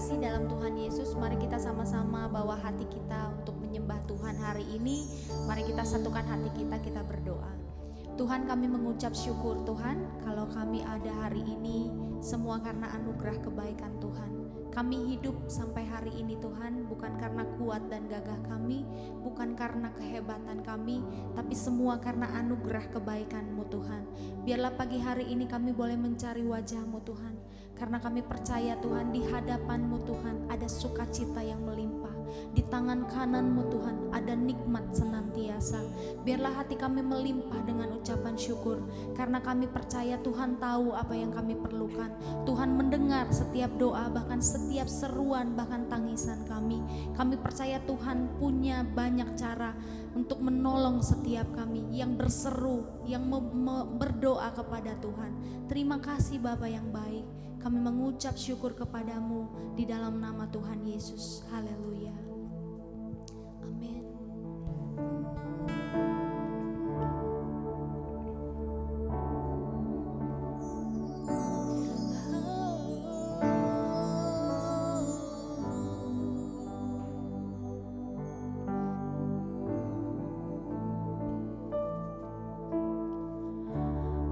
kasih dalam Tuhan Yesus, mari kita sama-sama bawa hati kita untuk menyembah Tuhan hari ini. Mari kita satukan hati kita, kita berdoa. Tuhan, kami mengucap syukur Tuhan, kalau kami ada hari ini semua karena anugerah kebaikan Tuhan. Kami hidup sampai hari ini Tuhan, bukan karena kuat dan gagah kami, bukan karena kehebatan kami, tapi semua karena anugerah kebaikan-Mu Tuhan. Biarlah pagi hari ini kami boleh mencari wajah-Mu Tuhan, karena kami percaya Tuhan, di hadapan-Mu Tuhan ada sukacita yang melimpah. Di tangan kanan-Mu Tuhan ada nikmat senantiasa. Biarlah hati kami melimpah dengan ucapan syukur, karena kami percaya Tuhan tahu apa yang kami perlukan. Tuhan mendengar setiap doa, bahkan setiap seruan, bahkan tangisan kami. Kami percaya Tuhan punya banyak cara untuk menolong setiap kami yang berseru, yang berdoa kepada Tuhan. Terima kasih Bapa yang baik. Kami mengucap syukur kepadamu di dalam nama Tuhan Yesus. Haleluya. Amin.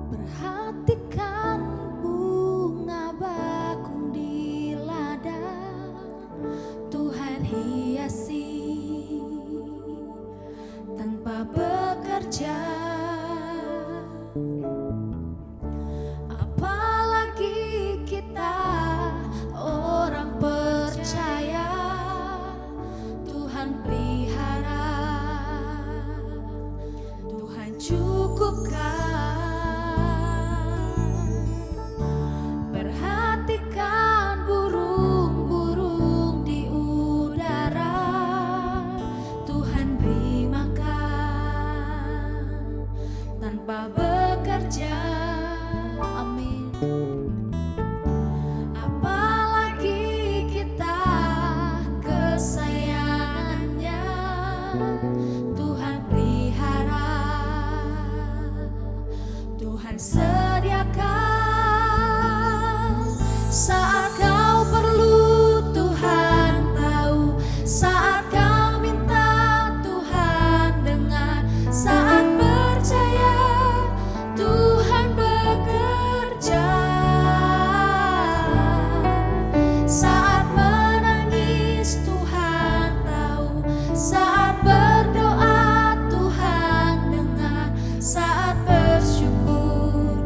Perhatikan bunga bakung di ladang, Tuhan hiasi tanpa bekerja. Apalagi kita orang percaya, Tuhan pelihara, Tuhan cukupkan. Perhatikan burung-burung di udara, Tuhan beri makan tanpa bekerja. Amin. Apalagi kita kesayangannya, Tuhan pelihara, Tuhan sediakan. Saat kau perlu Tuhan tahu, saat kau minta Tuhan dengar, saat percaya Tuhan bekerja, saat menangis Tuhan tahu, saat berdoa Tuhan dengar, saat bersyukur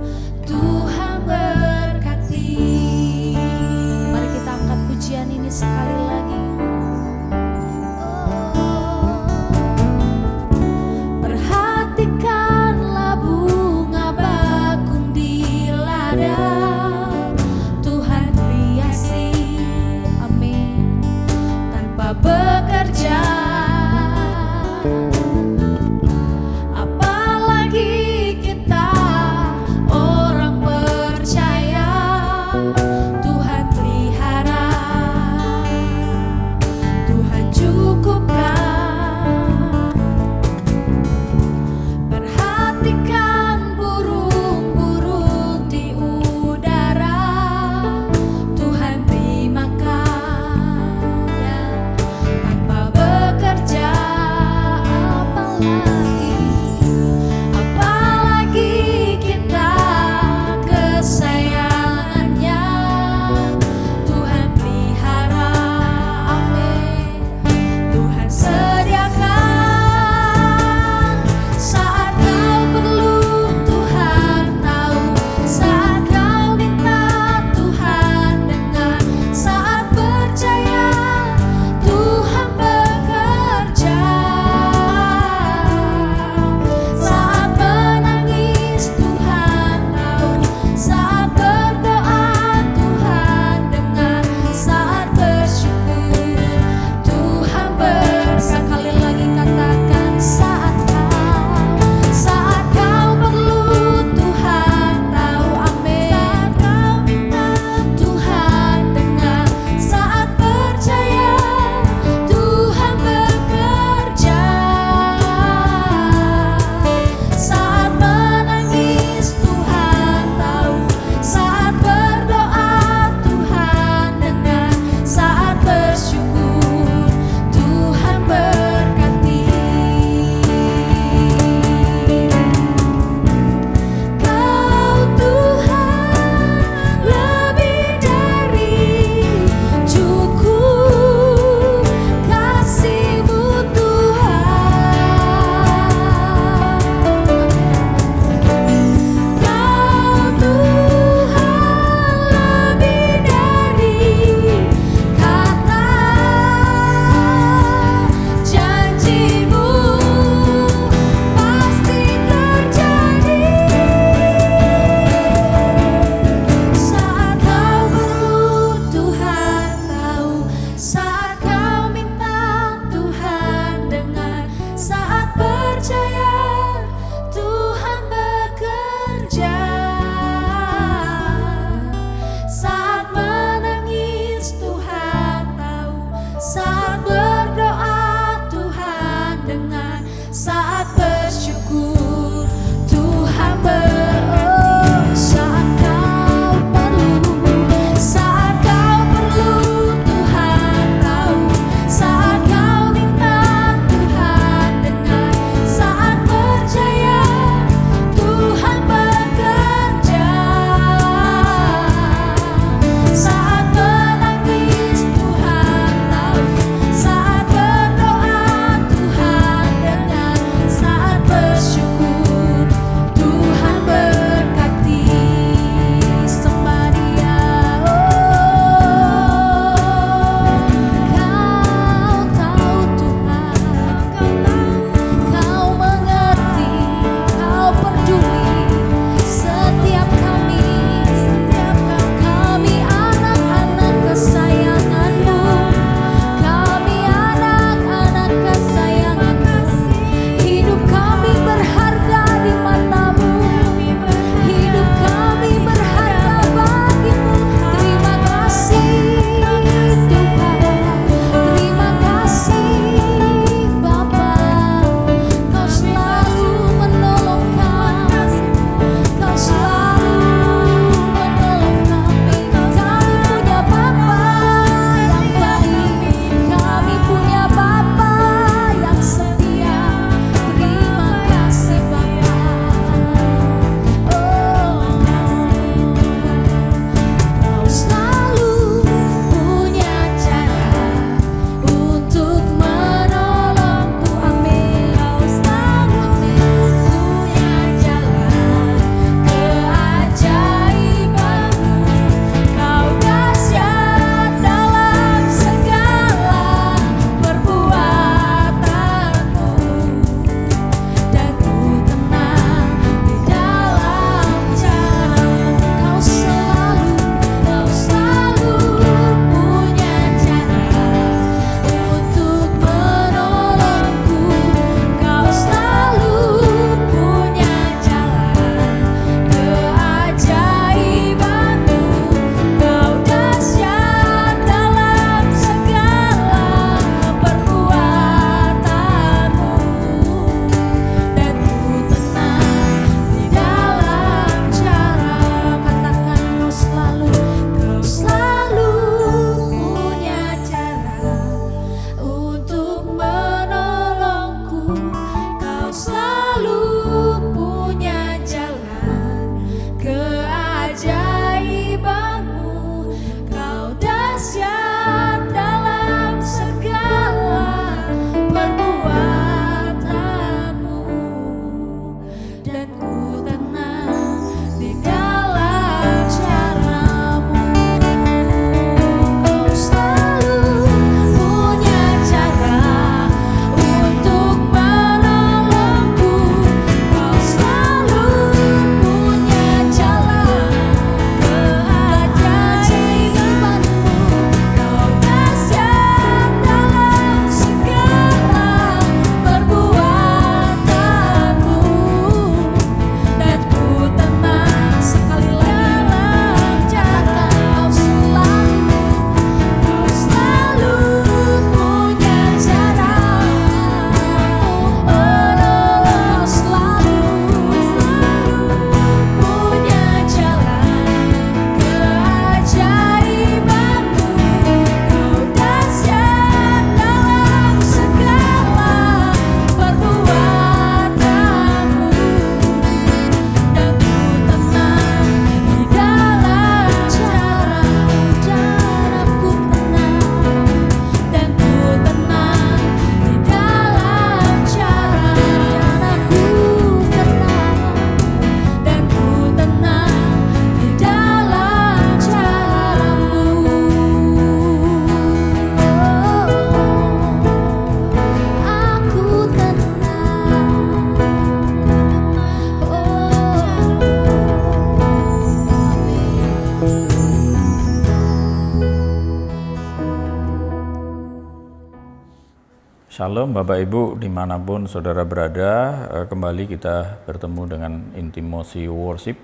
Salam Bapak Ibu dimanapun saudara berada, kembali kita bertemu dengan Intimacy Worship,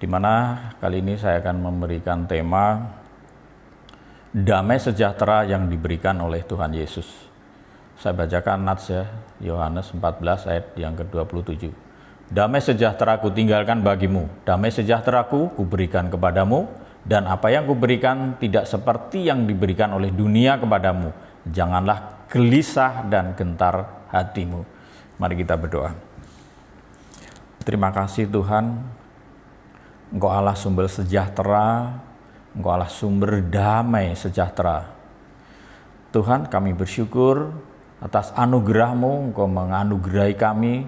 dimana kali ini saya akan memberikan tema damai sejahtera yang diberikan oleh Tuhan Yesus. Saya bacakan nats ya, Yohanes 14 ayat yang ke-27. Damai sejahtera ku tinggalkan bagimu, damai sejahtera ku berikan kepadamu, dan apa yang kuberikan tidak seperti yang diberikan oleh dunia kepadamu. Janganlah gelisah dan gentar hatimu. Mari kita berdoa. Terima kasih Tuhan, Engkau Allah sumber sejahtera, Engkau Allah sumber damai sejahtera. Tuhan, kami bersyukur atas anugerah-Mu. Engkau menganugerahi kami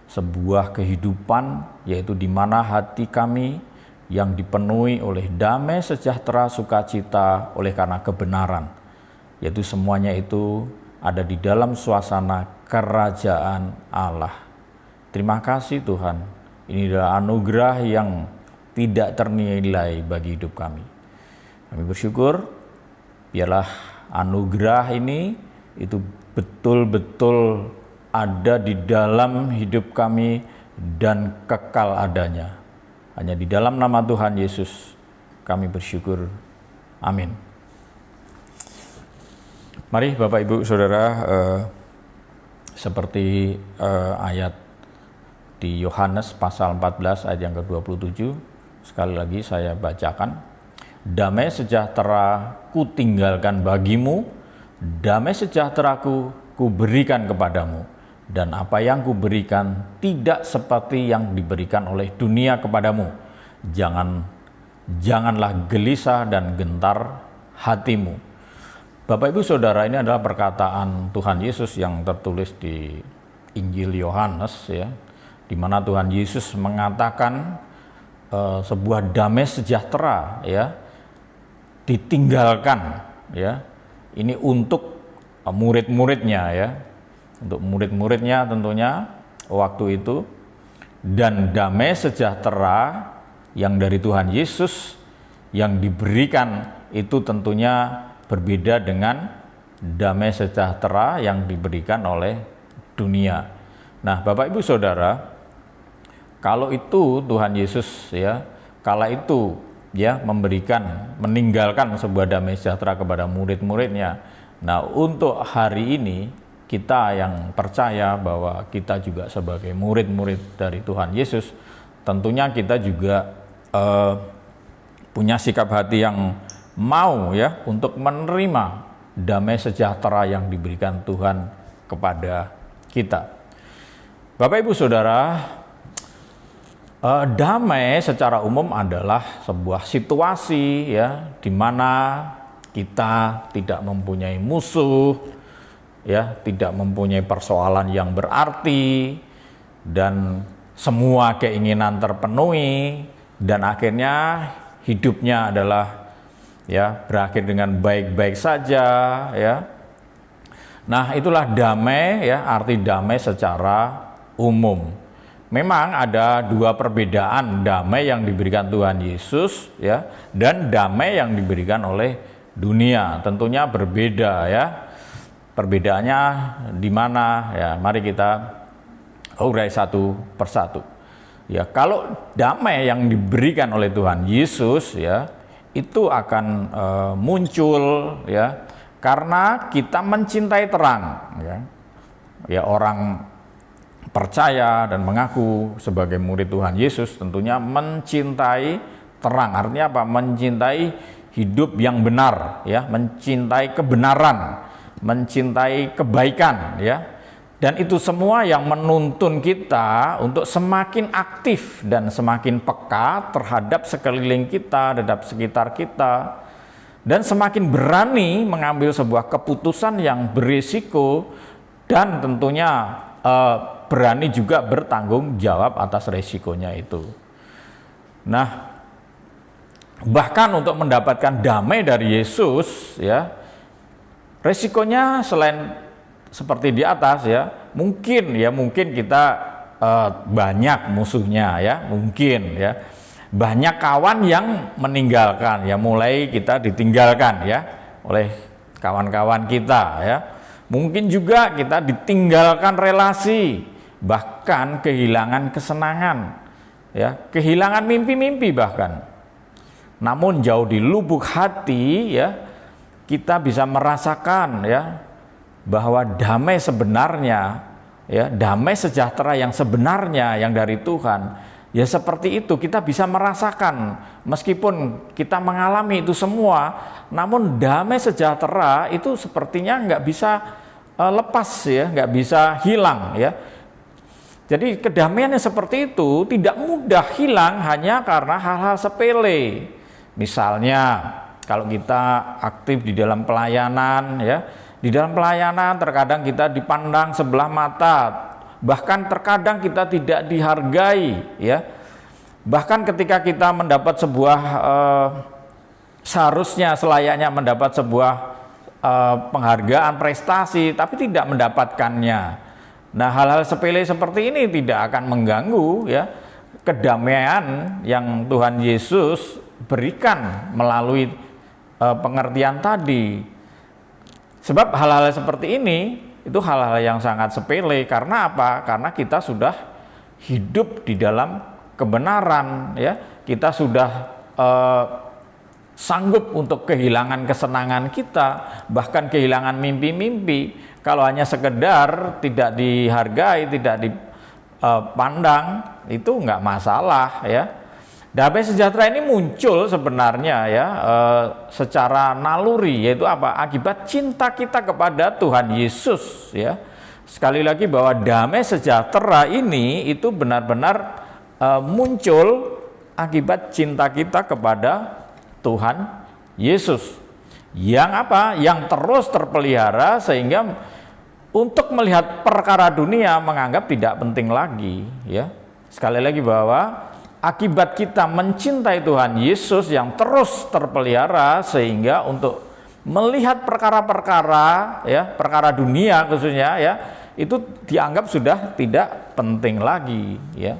sebuah kehidupan, yaitu di mana hati kami yang dipenuhi oleh damai sejahtera sukacita oleh karena kebenaran, yaitu semuanya itu ada di dalam suasana kerajaan Allah. Terima kasih Tuhan, ini adalah anugerah yang tidak ternilai bagi hidup kami. Kami bersyukur, biarlah anugerah ini itu betul-betul ada di dalam hidup kami dan kekal adanya. Hanya di dalam nama Tuhan Yesus kami bersyukur. Amin. Mari Bapak Ibu Saudara, seperti ayat di Yohanes pasal 14 ayat yang ke-27, sekali lagi saya bacakan. Damai sejahtera ku tinggalkan bagimu, damai sejahteraku ku berikan kepadamu, dan apa yang ku berikan tidak seperti yang diberikan oleh dunia kepadamu. Janganlah gelisah dan gentar hatimu. Bapak Ibu Saudara, ini adalah perkataan Tuhan Yesus yang tertulis di Injil Yohanes ya, di mana Tuhan Yesus mengatakan sebuah damai sejahtera ya ditinggalkan ya. Ini untuk murid-muridnya ya. Untuk murid-muridnya tentunya waktu itu, dan damai sejahtera yang dari Tuhan Yesus yang diberikan itu tentunya berbeda dengan damai sejahtera yang diberikan oleh dunia. Nah, Bapak Ibu Saudara, kalau itu Tuhan Yesus ya, kala itu ya meninggalkan sebuah damai sejahtera kepada murid-muridnya. Nah, untuk hari ini kita yang percaya bahwa kita juga sebagai murid-murid dari Tuhan Yesus, tentunya kita juga punya sikap hati yang mau ya untuk menerima damai sejahtera yang diberikan Tuhan kepada kita. Bapak Ibu Saudara, damai secara umum adalah sebuah situasi ya di mana kita tidak mempunyai musuh ya, tidak mempunyai persoalan yang berarti, dan semua keinginan terpenuhi, dan akhirnya hidupnya adalah ya berakhir dengan baik-baik saja ya. Nah, itulah damai ya, arti damai secara umum. Memang ada dua perbedaan damai yang diberikan Tuhan Yesus ya dan damai yang diberikan oleh dunia. Tentunya berbeda ya. Perbedaannya di mana ya? Mari kita urai satu persatu. Ya, kalau damai yang diberikan oleh Tuhan Yesus ya itu akan muncul ya karena kita mencintai terang ya. Ya, orang percaya dan mengaku sebagai murid Tuhan Yesus tentunya mencintai terang. Artinya apa? Mencintai hidup yang benar ya, mencintai kebenaran, mencintai kebaikan ya. Dan itu semua yang menuntun kita untuk semakin aktif dan semakin peka terhadap sekeliling kita, terhadap sekitar kita, dan semakin berani mengambil sebuah keputusan yang berisiko, dan tentunya berani juga bertanggung jawab atas resikonya itu. Nah, bahkan untuk mendapatkan damai dari Yesus ya, resikonya selain seperti di atas ya, mungkin kita banyak musuhnya ya, mungkin ya banyak kawan yang meninggalkan ya, mulai kita ditinggalkan ya oleh kawan-kawan kita ya. Mungkin juga kita ditinggalkan relasi, bahkan kehilangan kesenangan, ya, kehilangan mimpi-mimpi bahkan. Namun jauh di lubuk hati, ya, kita bisa merasakan, ya, bahwa damai sebenarnya, ya, damai sejahtera yang sebenarnya yang dari Tuhan. Ya seperti itu, kita bisa merasakan meskipun kita mengalami itu semua, namun damai sejahtera itu sepertinya nggak bisa lepas, ya, nggak bisa hilang, ya. Jadi kedamaian yang seperti itu tidak mudah hilang hanya karena hal-hal sepele. Misalnya kalau kita aktif di dalam pelayanan, ya, di dalam pelayanan terkadang kita dipandang sebelah mata. Bahkan terkadang kita tidak dihargai, ya. Bahkan ketika kita mendapat sebuah seharusnya selayaknya mendapat sebuah penghargaan prestasi, tapi tidak mendapatkannya. Nah, hal-hal sepele seperti ini tidak akan mengganggu, ya, kedamaian yang Tuhan Yesus berikan melalui pengertian tadi. Sebab hal-hal seperti ini itu hal-hal yang sangat sepele. Karena apa? Karena kita sudah hidup di dalam kebenaran, ya. Kita sudah sanggup untuk kehilangan kesenangan kita, bahkan kehilangan mimpi-mimpi. Kalau hanya sekedar tidak dihargai, tidak dipandang, itu nggak masalah, ya. Damai sejahtera ini muncul sebenarnya, ya, secara naluri, yaitu apa? Akibat cinta kita kepada Tuhan Yesus, ya. Sekali lagi bahwa damai sejahtera ini itu benar-benar muncul akibat cinta kita kepada Tuhan Yesus. Yang apa? Yang terus terpelihara sehingga untuk melihat perkara dunia menganggap tidak penting lagi, ya. Sekali lagi bahwa akibat kita mencintai Tuhan Yesus yang terus terpelihara sehingga untuk melihat perkara-perkara, ya, perkara dunia khususnya, ya, itu dianggap sudah tidak penting lagi, ya.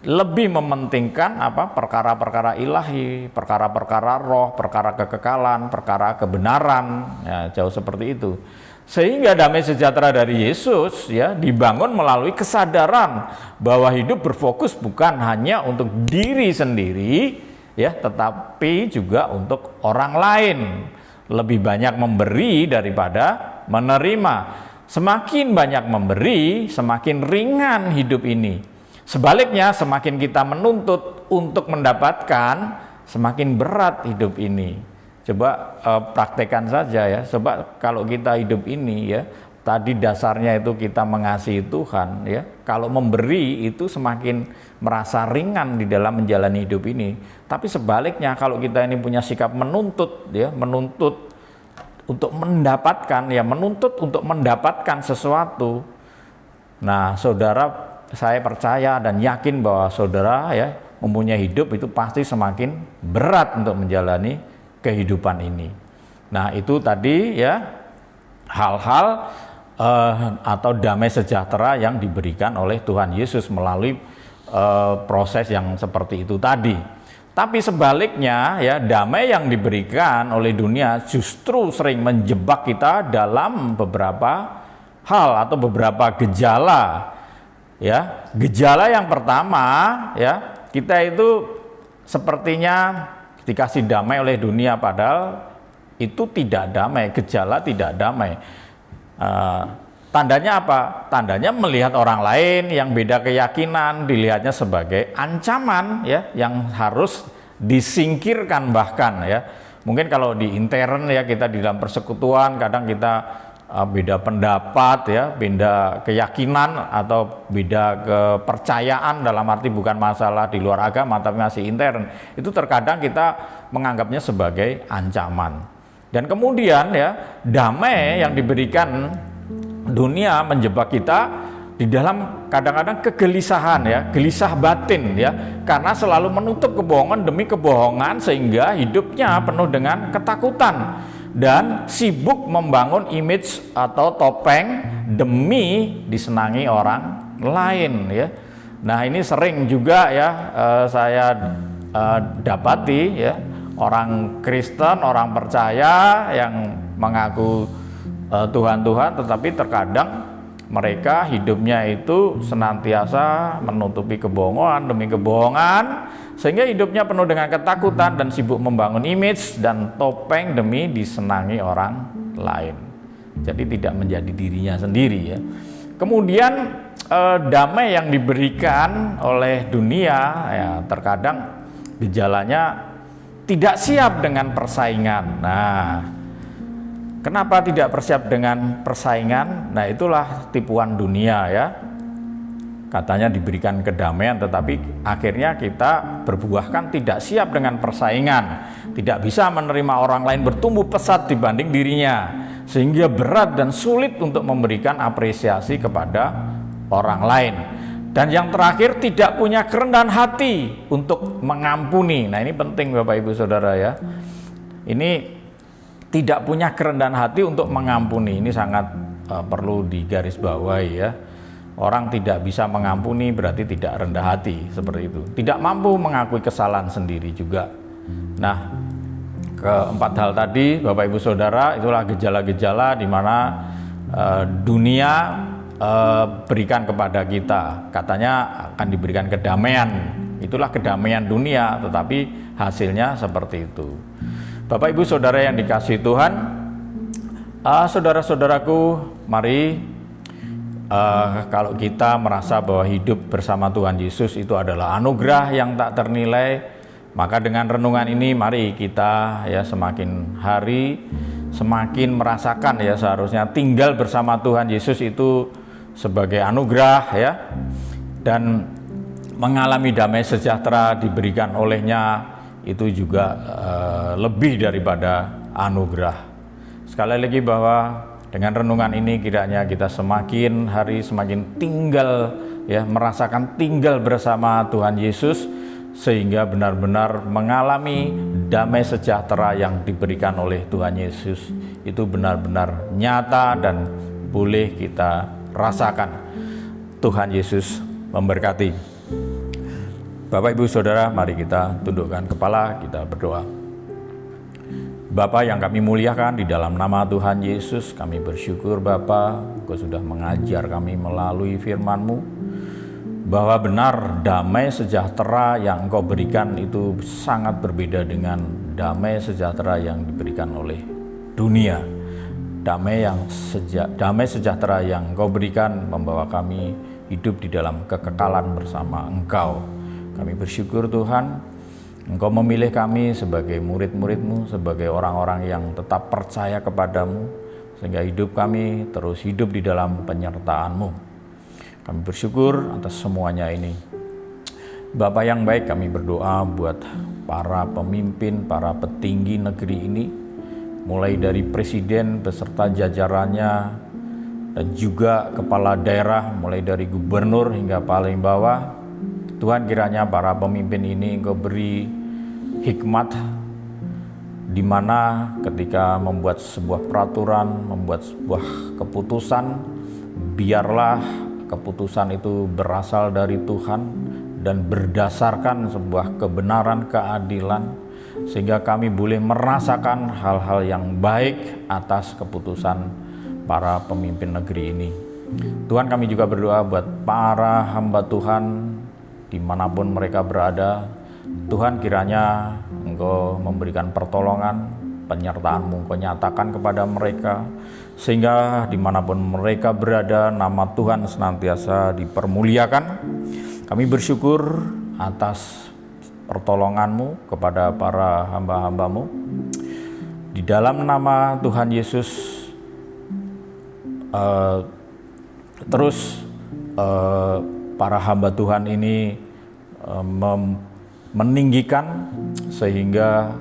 Lebih mementingkan apa? Perkara-perkara ilahi, perkara-perkara roh, perkara kekekalan, perkara kebenaran, ya, jauh seperti itu. Sehingga damai sejahtera dari Yesus, ya, dibangun melalui kesadaran bahwa hidup berfokus bukan hanya untuk diri sendiri, ya, tetapi juga untuk orang lain. Lebih banyak memberi daripada menerima. Semakin banyak memberi, semakin ringan hidup ini. Sebaliknya, semakin kita menuntut untuk mendapatkan, semakin berat hidup ini. Coba praktekkan saja, ya. Coba kalau kita hidup ini, ya, tadi dasarnya itu kita mengasihi Tuhan, ya. Kalau memberi itu semakin merasa ringan di dalam menjalani hidup ini. Tapi sebaliknya kalau kita ini punya sikap menuntut, ya, menuntut untuk mendapatkan, ya, menuntut untuk mendapatkan sesuatu. Nah, saudara, saya percaya dan yakin bahwa saudara, ya, mempunyai hidup itu pasti semakin berat untuk menjalani kehidupan ini. Nah, itu tadi, ya, hal-hal atau damai sejahtera yang diberikan oleh Tuhan Yesus melalui proses yang seperti itu tadi. Tapi sebaliknya, ya, damai yang diberikan oleh dunia justru sering menjebak kita dalam beberapa hal atau beberapa gejala, ya. Gejala yang pertama, ya, kita itu sepertinya dikasih damai oleh dunia padahal itu tidak damai, gejala tidak damai. Tandanya apa? Tandanya melihat orang lain yang beda keyakinan dilihatnya sebagai ancaman, ya, yang harus disingkirkan bahkan, ya. Mungkin kalau di intern, ya, kita di dalam persekutuan kadang kita beda pendapat, ya, beda keyakinan atau beda kepercayaan, dalam arti bukan masalah di luar agama tapi masih intern. Itu terkadang kita menganggapnya sebagai ancaman. Dan kemudian, ya, damai yang diberikan dunia menjebak kita di dalam kadang-kadang kegelisahan, ya, gelisah batin, ya, karena selalu menutup kebohongan demi kebohongan sehingga hidupnya penuh dengan ketakutan dan sibuk membangun image atau topeng demi disenangi orang lain, ya. Nah, ini sering juga, ya, saya dapati, ya, orang Kristen, orang percaya yang mengaku Tuhan, tetapi terkadang mereka hidupnya itu senantiasa menutupi kebohongan demi kebohongan, sehingga hidupnya penuh dengan ketakutan dan sibuk membangun image dan topeng demi disenangi orang lain. Jadi tidak menjadi dirinya sendiri ya. Kemudian damai yang diberikan oleh dunia ya terkadang gejalanya tidak siap dengan persaingan. Nah, kenapa tidak bersiap dengan persaingan? Nah, itulah tipuan dunia ya. Katanya diberikan kedamaian, tetapi akhirnya kita berbuahkan tidak siap dengan persaingan. Tidak bisa menerima orang lain bertumbuh pesat dibanding dirinya, sehingga berat dan sulit untuk memberikan apresiasi kepada orang lain. Dan yang terakhir, tidak punya kerendahan hati untuk mengampuni. Nah, ini penting Bapak Ibu Saudara ya. Ini tidak punya kerendahan hati untuk mengampuni. Ini sangat perlu digarisbawahi ya. Orang tidak bisa mengampuni berarti tidak rendah hati, seperti itu. Tidak mampu mengakui kesalahan sendiri juga. Nah, keempat hal tadi Bapak Ibu Saudara, itulah gejala-gejala di mana dunia berikan kepada kita. Katanya akan diberikan kedamaian. Itulah kedamaian dunia, tetapi hasilnya seperti itu. Bapak Ibu Saudara yang dikasihi Tuhan, saudara-saudaraku, mari kalau kita merasa bahwa hidup bersama Tuhan Yesus itu adalah anugerah yang tak ternilai, maka dengan renungan ini mari kita ya semakin hari semakin merasakan ya seharusnya tinggal bersama Tuhan Yesus itu sebagai anugerah ya, dan mengalami damai sejahtera diberikan olehnya itu juga lebih daripada anugerah. Sekali lagi bahwa dengan renungan ini kiranya kita semakin hari semakin tinggal ya, merasakan tinggal bersama Tuhan Yesus, sehingga benar-benar mengalami damai sejahtera yang diberikan oleh Tuhan Yesus itu benar-benar nyata dan boleh kita rasakan. Tuhan Yesus memberkati. Bapak Ibu Saudara, mari kita tundukkan kepala, kita berdoa. Bapa yang kami muliakan, di dalam nama Tuhan Yesus kami bersyukur Bapa, Engkau sudah mengajar kami melalui firman-Mu bahwa benar damai sejahtera yang Engkau berikan itu sangat berbeda dengan damai sejahtera yang diberikan oleh dunia. Damai sejahtera yang Engkau berikan membawa kami hidup di dalam kekekalan bersama Engkau. Kami bersyukur Tuhan, Engkau memilih kami sebagai murid-murid-Mu, sebagai orang-orang yang tetap percaya kepada-Mu, sehingga hidup kami terus hidup di dalam penyertaan-Mu. Kami bersyukur atas semuanya ini. Bapa yang baik, kami berdoa buat para pemimpin, para petinggi negeri ini, mulai dari presiden beserta jajarannya, dan juga kepala daerah, mulai dari gubernur hingga paling bawah. Tuhan, kiranya para pemimpin ini Engkau beri hikmat di mana ketika membuat sebuah peraturan, membuat sebuah keputusan, biarlah keputusan itu berasal dari Tuhan dan berdasarkan sebuah kebenaran, keadilan, sehingga kami boleh merasakan hal-hal yang baik atas keputusan para pemimpin negeri ini. Tuhan, kami juga berdoa buat para hamba Tuhan dimanapun mereka berada. Tuhan, kiranya Engkau memberikan pertolongan, penyertaan-Mu Engkau nyatakan kepada mereka, sehingga dimanapun mereka berada nama Tuhan senantiasa dipermuliakan. Kami bersyukur atas pertolongan-Mu kepada para hamba-hamba-Mu. Di dalam nama Tuhan Yesus, para hamba Tuhan ini meninggikan sehingga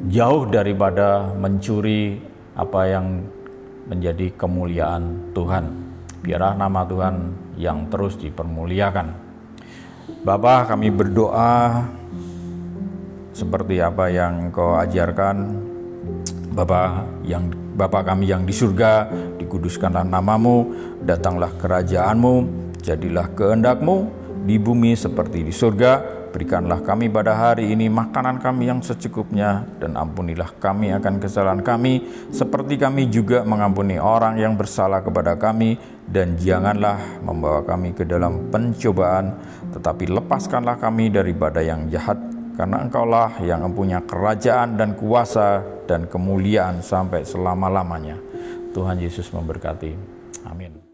jauh daripada mencuri apa yang menjadi kemuliaan Tuhan. Biarlah nama Tuhan yang terus dipermuliakan. Bapa, kami berdoa seperti apa yang Engkau ajarkan. Bapa kami yang di surga, dikuduskanlah nama-Mu, datanglah kerajaan-Mu, jadilah kehendak-Mu di bumi seperti di surga. Berikanlah kami pada hari ini makanan kami yang secukupnya, dan ampunilah kami akan kesalahan kami, seperti kami juga mengampuni orang yang bersalah kepada kami. Dan janganlah membawa kami ke dalam pencobaan, tetapi lepaskanlah kami daripada yang jahat. Karena Engkaulah yang mempunyai kerajaan dan kuasa dan kemuliaan sampai selama-lamanya. Tuhan Yesus memberkati. Amin.